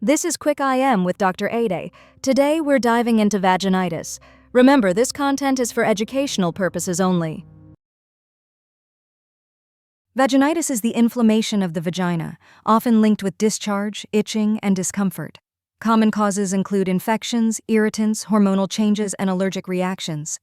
This is Quick IM with Dr. Ade. Today we're diving into vaginitis. Remember, this content is for educational purposes only. Vaginitis is the inflammation of the vagina, often linked with discharge, itching, and discomfort. Common causes include infections, irritants, hormonal changes, and allergic reactions.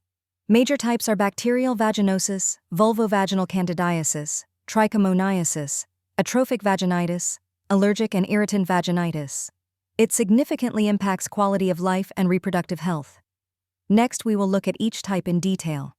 Major types are bacterial vaginosis, vulvovaginal candidiasis, trichomoniasis, atrophic vaginitis, allergic and irritant vaginitis. It significantly impacts quality of life and reproductive health. Next, we will look at each type in detail.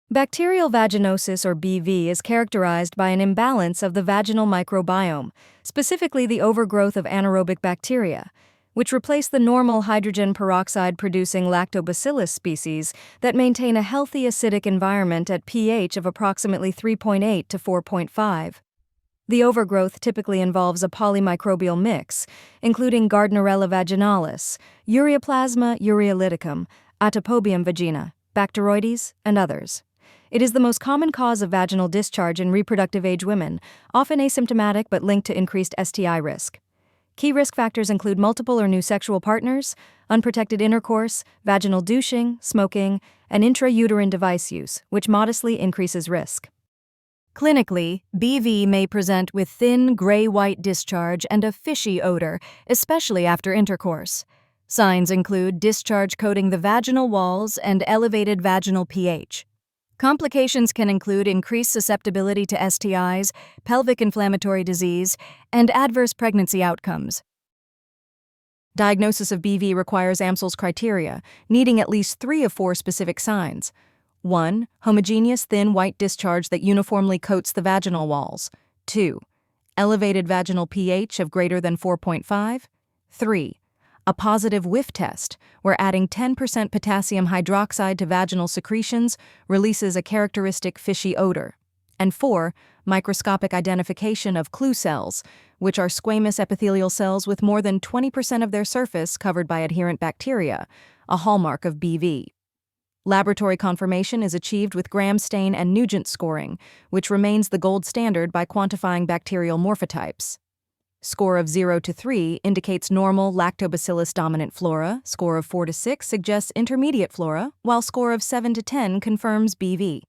Bacterial vaginosis, or BV, is characterized by an imbalance of the vaginal microbiome, specifically the overgrowth of anaerobic bacteria, which replace the normal hydrogen peroxide-producing lactobacillus species that maintain a healthy acidic environment at pH of approximately 3.8 to 4.5. The overgrowth typically involves a polymicrobial mix, including Gardnerella vaginalis, Ureaplasma ureolyticum, Atopobium vagina, Bacteroides, and others. It is the most common cause of vaginal discharge in reproductive age women, often asymptomatic but linked to increased STI risk. Key risk factors include multiple or new sexual partners, unprotected intercourse, vaginal douching, smoking, and intrauterine device use, which modestly increases risk. Clinically, BV may present with thin, gray-white discharge and a fishy odor, especially after intercourse. Signs include discharge coating the vaginal walls and elevated vaginal pH. Complications can include increased susceptibility to STIs, pelvic inflammatory disease, and adverse pregnancy outcomes. Diagnosis of BV requires Amsel's criteria, needing at least 3 of 4 specific signs. 1. Homogeneous thin white discharge that uniformly coats the vaginal walls. 2. Elevated vaginal pH of greater than 4.5. 3. A positive whiff test, where adding 10% potassium hydroxide to vaginal secretions releases a characteristic fishy odor. And 4. Microscopic identification of clue cells, which are squamous epithelial cells with more than 20% of their surface covered by adherent bacteria, a hallmark of BV. Laboratory confirmation is achieved with Gram stain and Nugent scoring, which remains the gold standard by quantifying bacterial morphotypes. Score of 0 to 3 indicates normal lactobacillus-dominant flora, score of 4 to 6 suggests intermediate flora, while score of 7 to 10 confirms BV.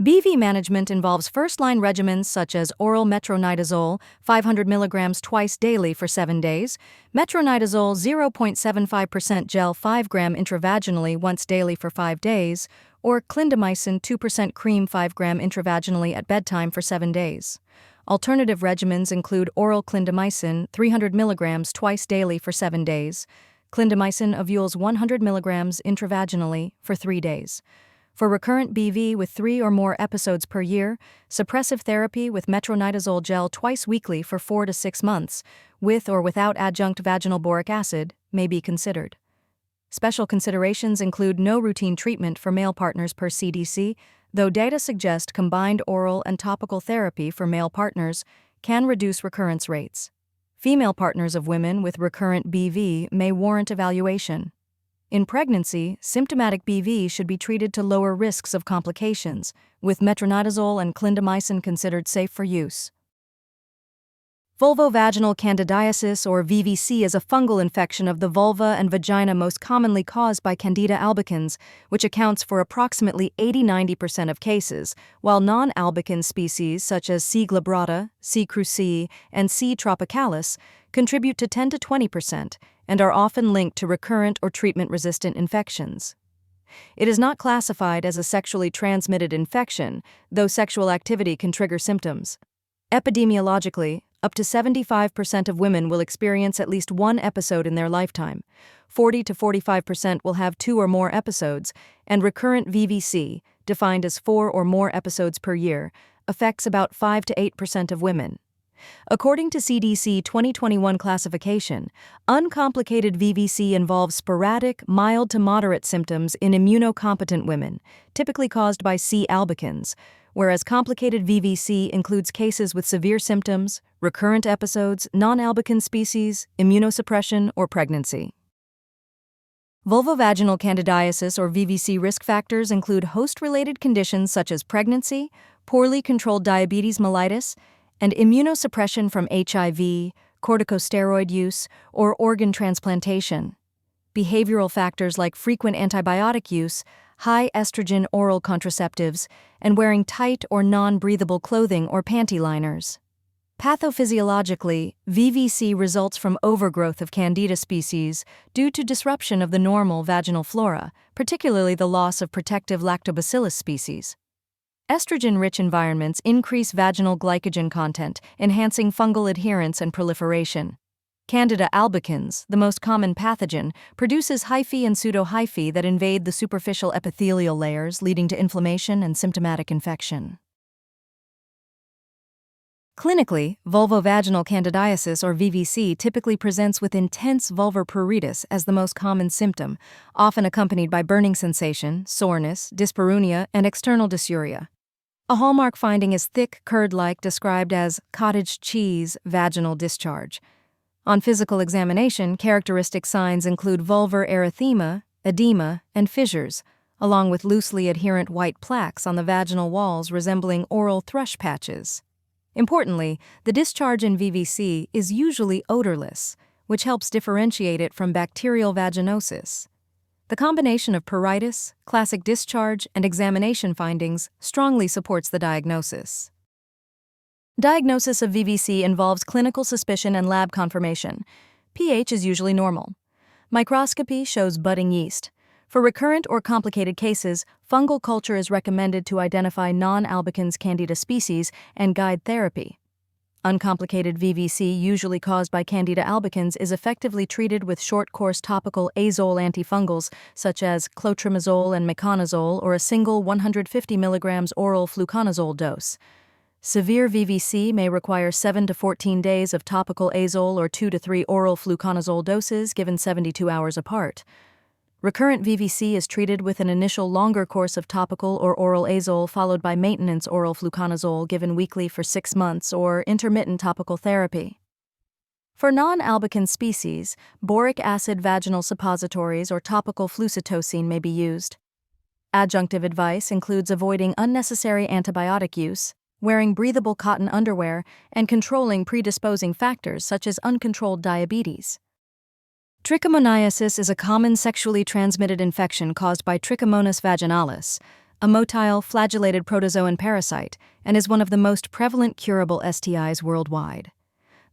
BV management involves first-line regimens such as oral metronidazole 500 mg twice daily for 7 days, metronidazole 0.75% gel 5 g intravaginally once daily for 5 days, or clindamycin 2% cream 5 g intravaginally at bedtime for 7 days. Alternative regimens include oral clindamycin 300 mg twice daily for 7 days, clindamycin ovules 100 mg intravaginally for 3 days. For recurrent BV with 3 or more episodes per year, suppressive therapy with metronidazole gel twice weekly for 4 to 6 months, with or without adjunct vaginal boric acid, may be considered. Special considerations include no routine treatment for male partners per CDC, though data suggest combined oral and topical therapy for male partners can reduce recurrence rates. Female partners of women with recurrent BV may warrant evaluation. In pregnancy, symptomatic BV should be treated to lower risks of complications, with metronidazole and clindamycin considered safe for use. Vulvovaginal candidiasis, or VVC, is a fungal infection of the vulva and vagina most commonly caused by Candida albicans, which accounts for approximately 80–90% of cases, while non-albicans species such as C. glabrata, C. cruzi, and C. tropicalis contribute to 10 to 20% and are often linked to recurrent or treatment-resistant infections. It is not classified as a sexually transmitted infection, though sexual activity can trigger symptoms. Epidemiologically, up to 75% of women will experience at least 1 episode in their lifetime. 40 to 45% will have 2 or more episodes, and recurrent VVC, defined as 4 or more episodes per year, affects about 5 to 8% of women. According to CDC 2021 classification, uncomplicated VVC involves sporadic, mild to moderate symptoms in immunocompetent women, typically caused by C. albicans, whereas complicated VVC includes cases with severe symptoms, recurrent episodes, non-albican species, immunosuppression, or pregnancy. Vulvovaginal candidiasis, or VVC, risk factors include host-related conditions such as pregnancy, poorly controlled diabetes mellitus, and immunosuppression from HIV, corticosteroid use, or organ transplantation. Behavioral factors like frequent antibiotic use, high estrogen oral contraceptives, and wearing tight or non-breathable clothing or panty liners. Pathophysiologically, VVC results from overgrowth of Candida species due to disruption of the normal vaginal flora, particularly the loss of protective lactobacillus species. Estrogen-rich environments increase vaginal glycogen content, enhancing fungal adherence and proliferation. Candida albicans, the most common pathogen, produces hyphae and pseudohyphae that invade the superficial epithelial layers, leading to inflammation and symptomatic infection. Clinically, vulvovaginal candidiasis or VVC typically presents with intense vulvar pruritus as the most common symptom, often accompanied by burning sensation, soreness, dyspareunia, and external dysuria. A hallmark finding is thick, curd-like, described as cottage cheese vaginal discharge. On physical examination, characteristic signs include vulvar erythema, edema, and fissures, along with loosely adherent white plaques on the vaginal walls resembling oral thrush patches. Importantly, the discharge in VVC is usually odorless, which helps differentiate it from bacterial vaginosis. The combination of pruritus, classic discharge, and examination findings strongly supports the diagnosis. Diagnosis of VVC involves clinical suspicion and lab confirmation. pH is usually normal. Microscopy shows budding yeast. For recurrent or complicated cases, fungal culture is recommended to identify non-albicans Candida species and guide therapy. Uncomplicated VVC, usually caused by Candida albicans, is effectively treated with short-course topical azole antifungals such as clotrimazole and meconazole or a single 150 mg oral fluconazole dose. Severe VVC may require 7 to 14 days of topical azole or 2 to 3 oral fluconazole doses given 72 hours apart. Recurrent VVC is treated with an initial longer course of topical or oral azole followed by maintenance oral fluconazole given weekly for 6 months or intermittent topical therapy. For non-albican species, boric acid vaginal suppositories or topical flucytosine may be used. Adjunctive advice includes avoiding unnecessary antibiotic use, wearing breathable cotton underwear, and controlling predisposing factors such as uncontrolled diabetes. Trichomoniasis is a common sexually transmitted infection caused by Trichomonas vaginalis, a motile flagellated protozoan parasite, and is one of the most prevalent curable STIs worldwide.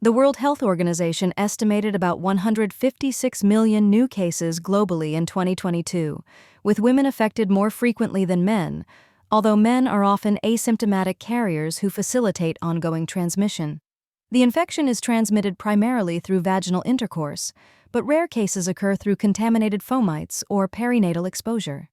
The World Health Organization estimated about 156 million new cases globally in 2022, with women affected more frequently than men, although men are often asymptomatic carriers who facilitate ongoing transmission. The infection is transmitted primarily through vaginal intercourse, but rare cases occur through contaminated fomites or perinatal exposure.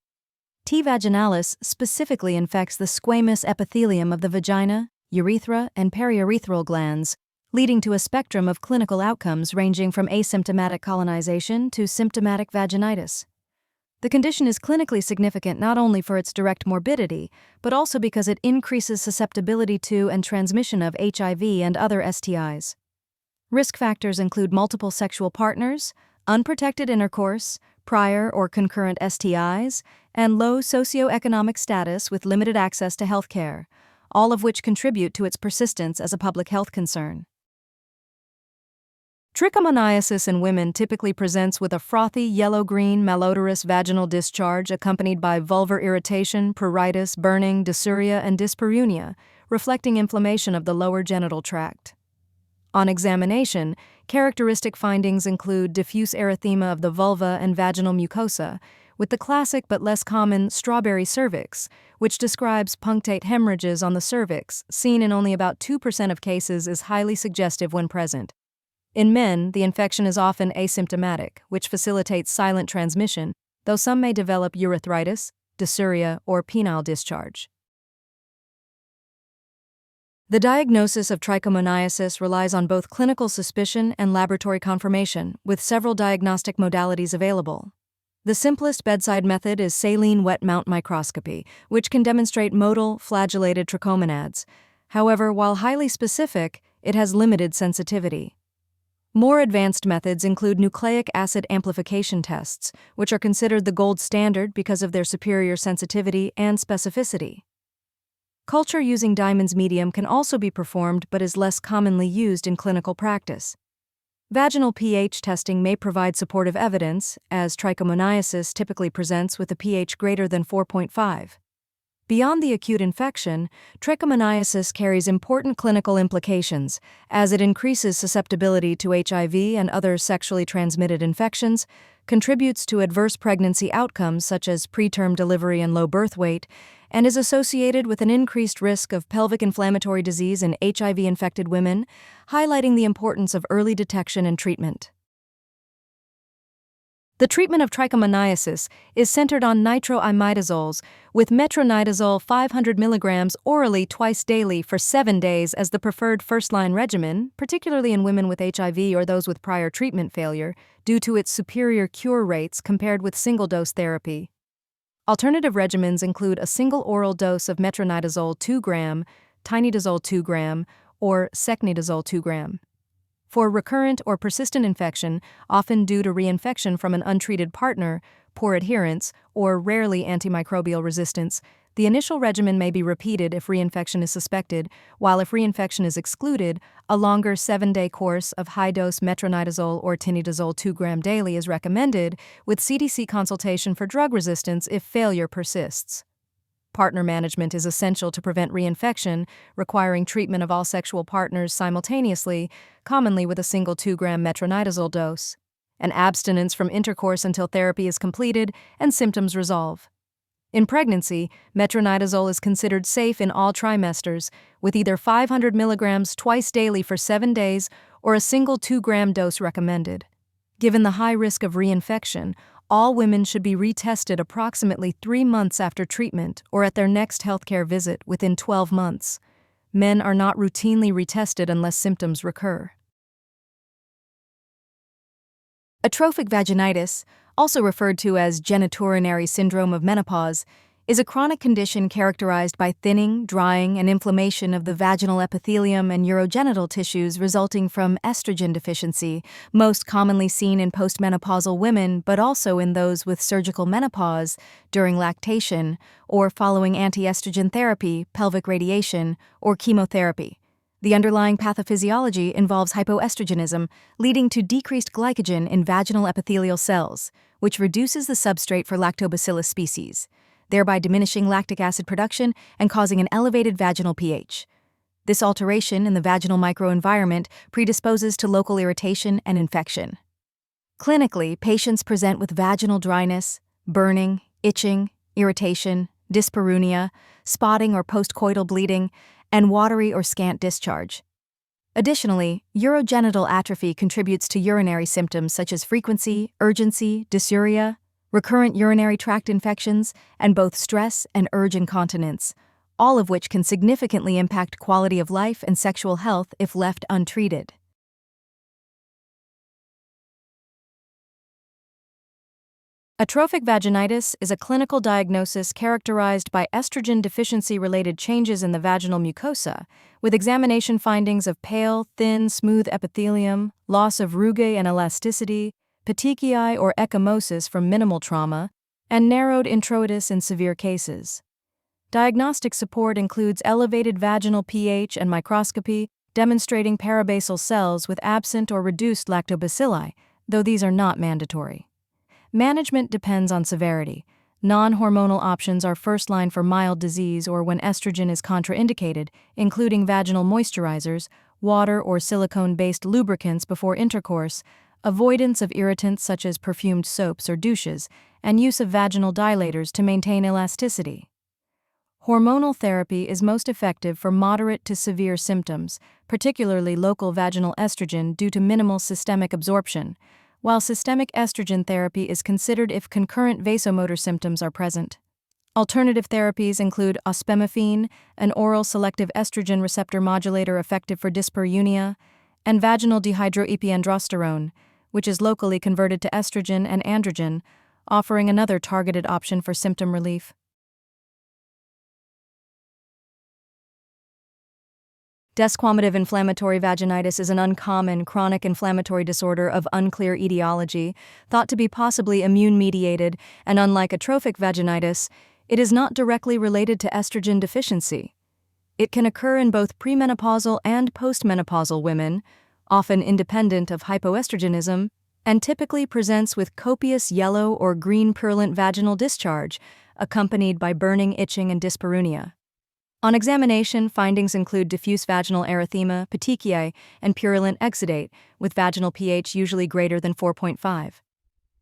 T. vaginalis specifically infects the squamous epithelium of the vagina, urethra, and periurethral glands, leading to a spectrum of clinical outcomes ranging from asymptomatic colonization to symptomatic vaginitis. The condition is clinically significant not only for its direct morbidity, but also because it increases susceptibility to and transmission of HIV and other STIs. Risk factors include multiple sexual partners, unprotected intercourse, prior or concurrent STIs, and low socioeconomic status with limited access to health care, all of which contribute to its persistence as a public health concern. Trichomoniasis in women typically presents with a frothy yellow-green malodorous vaginal discharge accompanied by vulvar irritation, pruritus, burning, dysuria, and dyspareunia, reflecting inflammation of the lower genital tract. On examination, characteristic findings include diffuse erythema of the vulva and vaginal mucosa, with the classic but less common strawberry cervix, which describes punctate hemorrhages on the cervix, seen in only about 2% of cases, is highly suggestive when present. In men, the infection is often asymptomatic, which facilitates silent transmission, though some may develop urethritis, dysuria, or penile discharge. The diagnosis of trichomoniasis relies on both clinical suspicion and laboratory confirmation, with several diagnostic modalities available. The simplest bedside method is saline wet mount microscopy, which can demonstrate motile, flagellated trichomonads. However, while highly specific, it has limited sensitivity. More advanced methods include nucleic acid amplification tests, which are considered the gold standard because of their superior sensitivity and specificity. Culture using Diamond's medium can also be performed but is less commonly used in clinical practice. Vaginal pH testing may provide supportive evidence, as trichomoniasis typically presents with a pH greater than 4.5. Beyond the acute infection, trichomoniasis carries important clinical implications, as it increases susceptibility to HIV and other sexually transmitted infections, contributes to adverse pregnancy outcomes such as preterm delivery and low birth weight, and is associated with an increased risk of pelvic inflammatory disease in HIV-infected women, highlighting the importance of early detection and treatment. The treatment of trichomoniasis is centered on nitroimidazoles, with metronidazole 500 mg orally twice daily for 7 days as the preferred first-line regimen, particularly in women with HIV or those with prior treatment failure, due to its superior cure rates compared with single-dose therapy. Alternative regimens include a single oral dose of metronidazole 2 g, tinidazole 2 g, or secnidazole 2 g. For recurrent or persistent infection, often due to reinfection from an untreated partner, poor adherence, or rarely antimicrobial resistance, the initial regimen may be repeated if reinfection is suspected, while if reinfection is excluded, a longer 7-day course of high-dose metronidazole or tinidazole 2 g daily is recommended, with CDC consultation for drug resistance if failure persists. Partner management is essential to prevent reinfection, requiring treatment of all sexual partners simultaneously, commonly with a single 2 g metronidazole dose, and abstinence from intercourse until therapy is completed and symptoms resolve. In pregnancy, metronidazole is considered safe in all trimesters, with either 500 mg twice daily for 7 days or a single 2 g dose recommended. Given the high risk of reinfection, all women should be retested approximately 3 months after treatment or at their next healthcare visit within 12 months. Men are not routinely retested unless symptoms recur. Atrophic vaginitis, also referred to as genitourinary syndrome of menopause, is a chronic condition characterized by thinning, drying, and inflammation of the vaginal epithelium and urogenital tissues resulting from estrogen deficiency, most commonly seen in postmenopausal women but also in those with surgical menopause, during lactation, or following anti-estrogen therapy, pelvic radiation, or chemotherapy. The underlying pathophysiology involves hypoestrogenism, leading to decreased glycogen in vaginal epithelial cells, which reduces the substrate for lactobacillus species, thereby diminishing lactic acid production and causing an elevated vaginal pH. This alteration in the vaginal microenvironment predisposes to local irritation and infection. Clinically, patients present with vaginal dryness, burning, itching, irritation, dyspareunia, spotting or postcoital bleeding, and watery or scant discharge. Additionally, urogenital atrophy contributes to urinary symptoms such as frequency, urgency, dysuria, recurrent urinary tract infections, and both stress and urge incontinence, all of which can significantly impact quality of life and sexual health if left untreated. Atrophic vaginitis is a clinical diagnosis characterized by estrogen deficiency-related changes in the vaginal mucosa, with examination findings of pale, thin, smooth epithelium, loss of rugae and elasticity, petechiae or ecchymosis from minimal trauma, and narrowed introitus in severe cases. Diagnostic support includes elevated vaginal pH and microscopy, demonstrating parabasal cells with absent or reduced lactobacilli, though these are not mandatory. Management depends on severity. Non-hormonal options are first line for mild disease or when estrogen is contraindicated, including vaginal moisturizers, water or silicone-based lubricants before intercourse, avoidance of irritants such as perfumed soaps or douches, and use of vaginal dilators to maintain elasticity. Hormonal therapy is most effective for moderate to severe symptoms, particularly local vaginal estrogen due to minimal systemic absorption, while systemic estrogen therapy is considered if concurrent vasomotor symptoms are present. Alternative therapies include ospemifene, an oral selective estrogen receptor modulator effective for dyspareunia, and vaginal dihydroepiandrosterone, which is locally converted to estrogen and androgen, offering another targeted option for symptom relief. Desquamative inflammatory vaginitis is an uncommon chronic inflammatory disorder of unclear etiology, thought to be possibly immune-mediated, and unlike atrophic vaginitis, it is not directly related to estrogen deficiency. It can occur in both premenopausal and postmenopausal women, often independent of hypoestrogenism, and typically presents with copious yellow or green purulent vaginal discharge, accompanied by burning, itching, and dyspareunia. On examination, findings include diffuse vaginal erythema, petechiae, and purulent exudate, with vaginal pH usually greater than 4.5.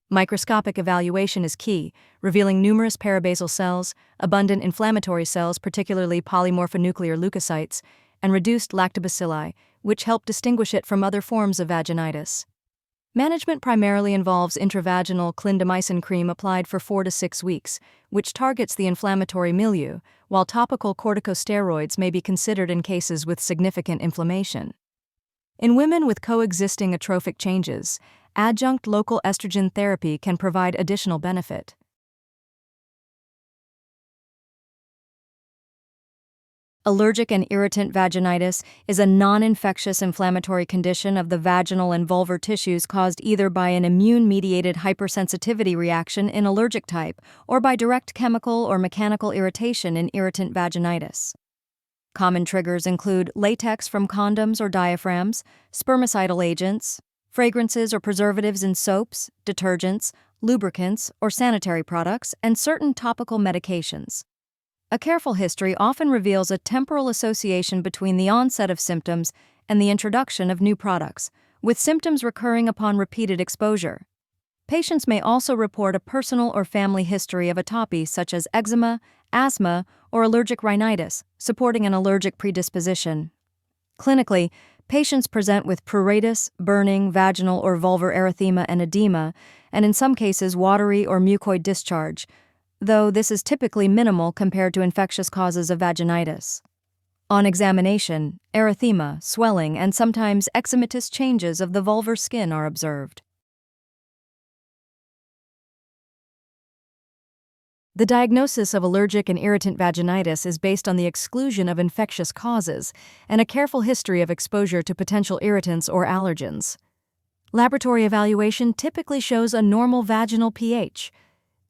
Microscopic evaluation is key, revealing numerous parabasal cells, abundant inflammatory cells, particularly polymorphonuclear leukocytes, and reduced lactobacilli, which help distinguish it from other forms of vaginitis. Management primarily involves intravaginal clindamycin cream applied for 4 to 6 weeks, which targets the inflammatory milieu, while topical corticosteroids may be considered in cases with significant inflammation. In women with coexisting atrophic changes, adjunct local estrogen therapy can provide additional benefit. Allergic and irritant vaginitis is a non-infectious inflammatory condition of the vaginal and vulvar tissues caused either by an immune-mediated hypersensitivity reaction in allergic type or by direct chemical or mechanical irritation in irritant vaginitis. Common triggers include latex from condoms or diaphragms, spermicidal agents, fragrances or preservatives in soaps, detergents, lubricants, or sanitary products, and certain topical medications. A careful history often reveals a temporal association between the onset of symptoms and the introduction of new products, with symptoms recurring upon repeated exposure. Patients may also report a personal or family history of atopy such as eczema, asthma, or allergic rhinitis, supporting an allergic predisposition. Clinically, patients present with pruritus, burning, vaginal or vulvar erythema and edema, and in some cases watery or mucoid discharge, though this is typically minimal compared to infectious causes of vaginitis. On examination, erythema, swelling, and sometimes eczematous changes of the vulvar skin are observed. The diagnosis of allergic and irritant vaginitis is based on the exclusion of infectious causes and a careful history of exposure to potential irritants or allergens. Laboratory evaluation typically shows a normal vaginal pH,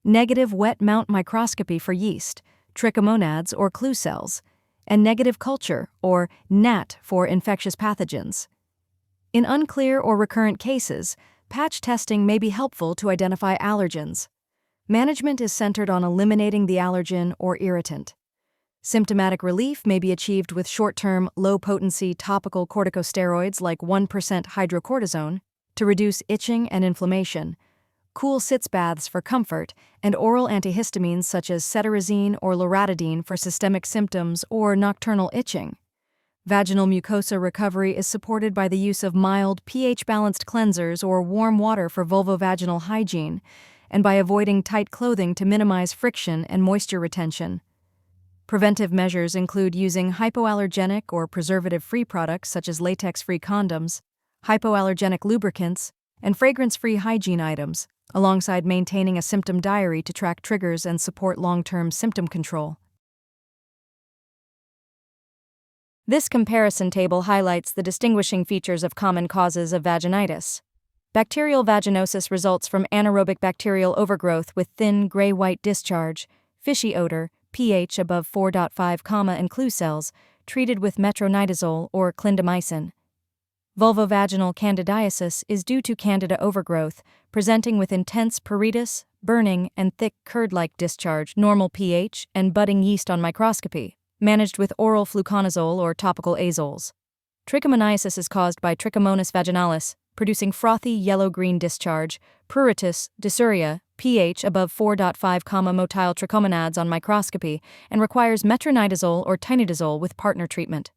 negative wet mount microscopy for yeast, trichomonads or clue cells, and negative culture or NAT for infectious pathogens. In unclear or recurrent cases, patch testing may be helpful to identify allergens. Management is centered on eliminating the allergen or irritant. Symptomatic relief may be achieved with short-term, low-potency topical corticosteroids like 1% hydrocortisone to reduce itching and inflammation, cool sitz baths for comfort, and oral antihistamines such as cetirizine or loratadine for systemic symptoms or nocturnal itching. Vaginal mucosa recovery is supported by the use of mild, pH-balanced cleansers or warm water for vulvovaginal hygiene, and by avoiding tight clothing to minimize friction and moisture retention. Preventive measures include using hypoallergenic or preservative-free products such as latex-free condoms, hypoallergenic lubricants, and fragrance-free hygiene items, alongside maintaining a symptom diary to track triggers and support long-term symptom control. This comparison table highlights the distinguishing features of common causes of vaginitis. Bacterial vaginosis results from anaerobic bacterial overgrowth with thin, gray-white discharge, fishy odor, pH above 4.5, and clue cells, treated with metronidazole or clindamycin. Vulvovaginal candidiasis is due to candida overgrowth, presenting with intense pruritus, burning, and thick curd-like discharge, normal pH, and budding yeast on microscopy, managed with oral fluconazole or topical azoles. Trichomoniasis is caused by Trichomonas vaginalis, producing frothy yellow-green discharge, pruritus, dysuria, pH above 4.5, motile trichomonads on microscopy, and requires metronidazole or tinidazole with partner treatment.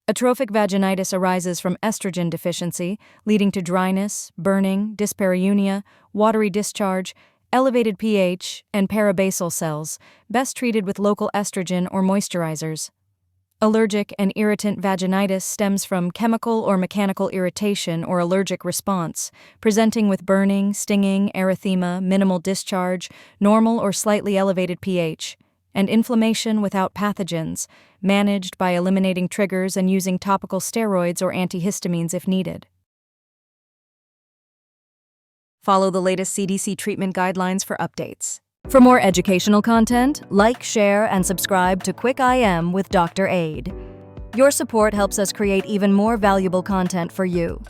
Atrophic vaginitis arises from estrogen deficiency, leading to dryness, burning, dyspareunia, watery discharge, elevated pH, and parabasal cells, best treated with local estrogen or moisturizers. Allergic and irritant vaginitis stems from chemical or mechanical irritation or allergic response, presenting with burning, stinging, erythema, minimal discharge, normal or slightly elevated pH, and inflammation without pathogens, managed by eliminating triggers and using topical steroids or antihistamines if needed. Follow the latest CDC treatment guidelines for updates. For more educational content, like, share, and subscribe to Quick IM with Dr. Aid. Your support helps us create even more valuable content for you.